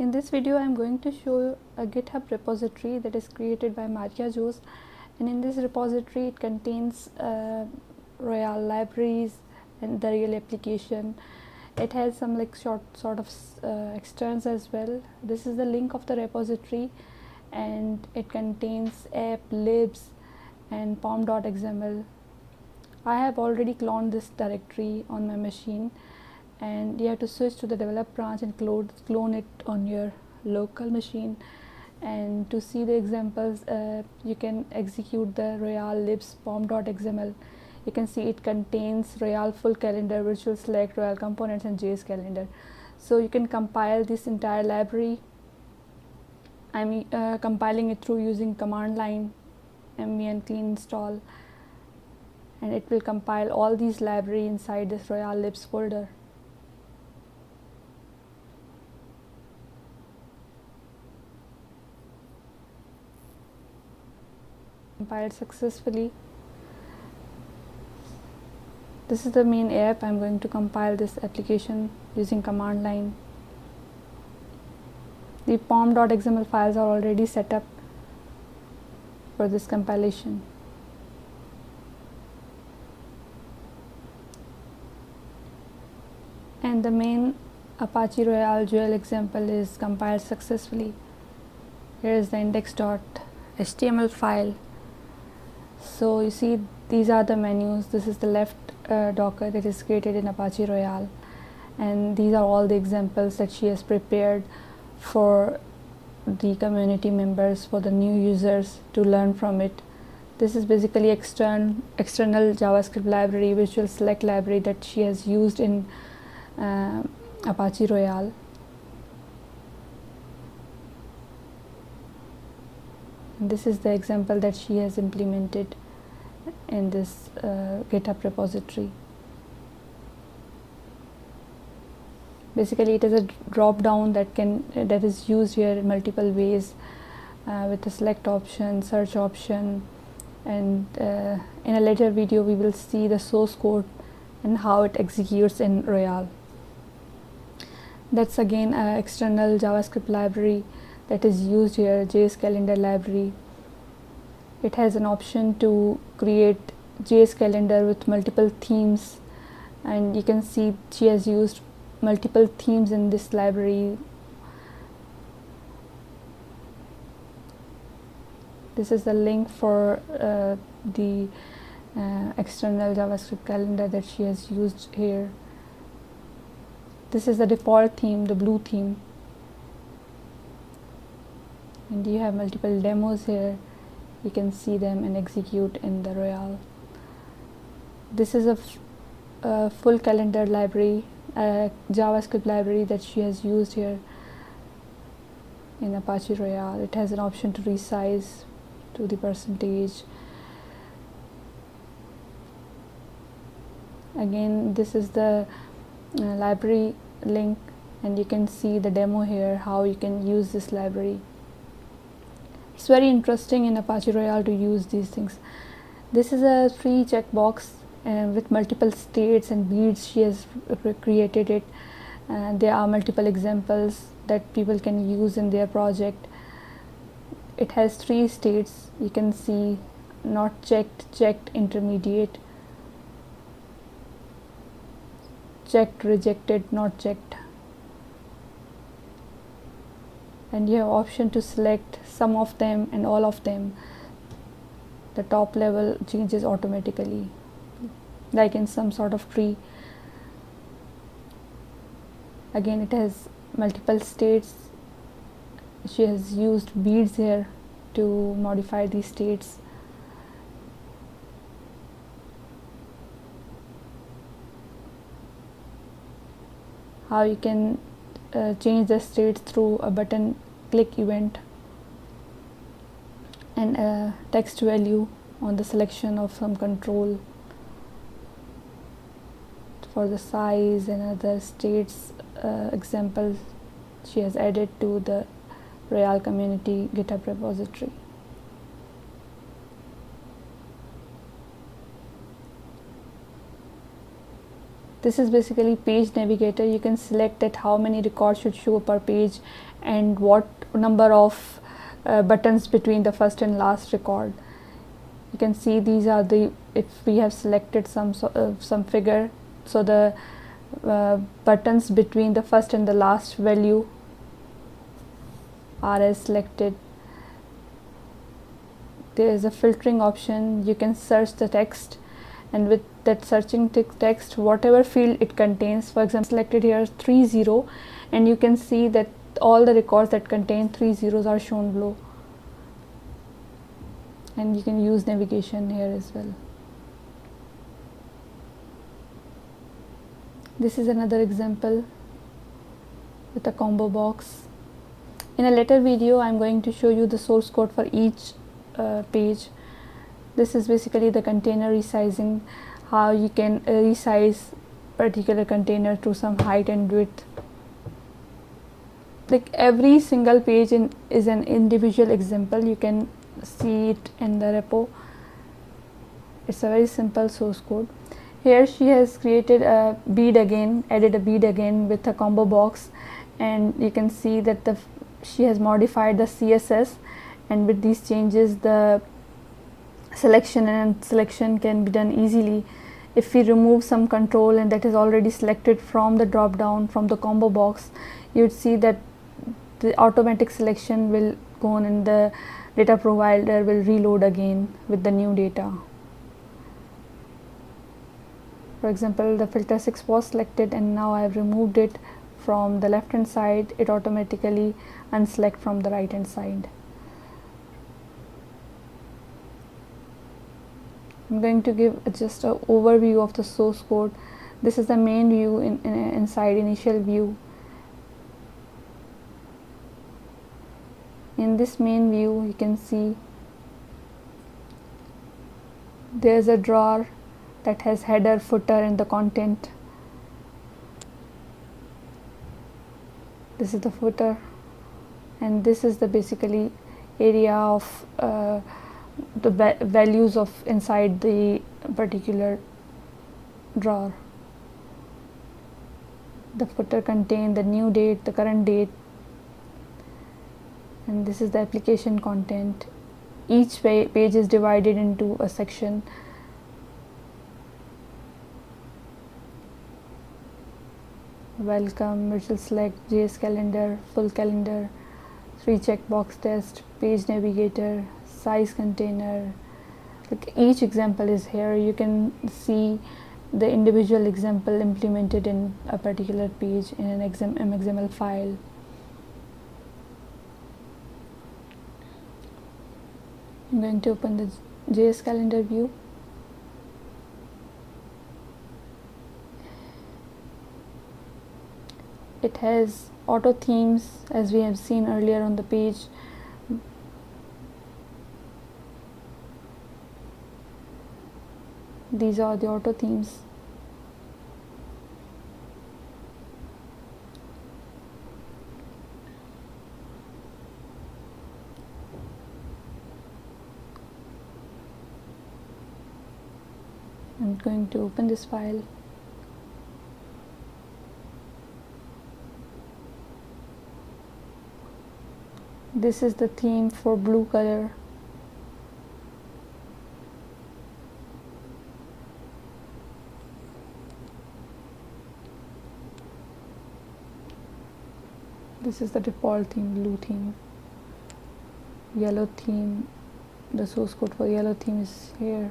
In this video I am going to show a GitHub repository that is created by Maria Jose, and in this repository it contains Royale libraries and the real application. It has some like sort of externs as well. This is the link of the repository, and it contains app, libs and pom.xml. I have already cloned this directory on my machine, and you have to switch to the develop branch and clone it on your local machine. And to see the examples, you can execute the Royale libs pom.xml. You can see it contains Royale full calendar, virtual select, Royale components and JS calendar. So you can compile this entire library. I'm compiling it through using command line mvn clean install, and it will compile all these library inside this Royale libs folder. Compiled successfully. This is the main app. I'm going to compile this application using command line. The pom.xml files are already set up for this compilation. And the main Apache Royale GUI example is compiled successfully. Here is the index.html file. So you see, these are the menus. This is the left Docker that is created in Apache Royale, and these are all the examples that she has prepared for the community members, for the new users to learn from it. This is basically external JavaScript library, virtual select library that she has used in Apache Royale. And this is the example that she has implemented in this GitHub repository. Basically, it is a drop down that is used here in multiple ways, with the select option, search option, and in a later video we will see the source code and how it executes in Royale. That's again an external JavaScript library that is used here, JS calendar library. It has an option to create JS calendar with multiple themes, and you can see she has used multiple themes in this library. This is the link for the external JavaScript calendar that she has used here. This is the default theme, the blue theme, and you have multiple demos here. You can see them and execute in the Royale. This is a full calendar library, JavaScript library that she has used here in Apache Royale. It has an option to resize to the percentage. Again, this is the library link, and you can see the demo here, how you can use this library. It's very interesting in Apache Royale to use these things. This is a free checkbox with multiple states and beads. She has created it. There are multiple examples that people can use in their project. It has 3 states. You can see not checked, checked, intermediate, checked, rejected, not checked. And you have option to select some of them and all of them. The top level changes automatically, like in some sort of tree. Again, it has multiple states. She has used beads here to modify these states. How you can change the states through a button click event, and a text value on the selection of some control for the size and other states examples she has added to the Royale community GitHub repository. This is basically page navigator. You can select that how many records should show per page and what number of buttons between the first and last record. You can see these are the, if we have selected some figure, so the buttons between the first and the last value are as selected. There is a filtering option. You can search the text, and with that searching text, whatever field it contains, for example selected here 30, and you can see that all the records that contain 3 zeros are shown below, and you can use navigation here as well. This is another example with a combo box. In a later video I am going to show you the source code for each page. This is basically the container resizing, how you can resize particular container to some height and width. Like every single page is an individual example. You can see it in the repo. It's a very simple source code. Here she has created a bead again, added a bead again with a combo box, and you can see that she has modified the CSS, and with these changes the selection and selection can be done easily. If we remove some control and that is already selected from the drop down from the combo box, you would see that the automatic selection will go on and the data provider will reload again with the new data. For example, the filter 6 was selected, and now I have removed it from the left hand side. It automatically unselect from the right hand side. I'm going to give just an overview of the source code. This is the main view inside initial view. In this main view you can see there is a drawer that has header, footer and the content. This is the footer, and this is the basically area of the values of inside the particular drawer. The footer contains the new date, the current date, and this is the application content. Each page is divided into a section. Welcome, virtual select, JS calendar, full calendar, 3 checkbox test, page navigator, size container. Like each example is here. You can see the individual example implemented in a particular page in an XML file. I'm going to open the JS calendar view. It has auto themes as we have seen earlier on the page. These are the auto themes. I'm going to open this file. This is the theme for blue color. This is the default theme, blue theme. Yellow theme, the source code for yellow theme is here.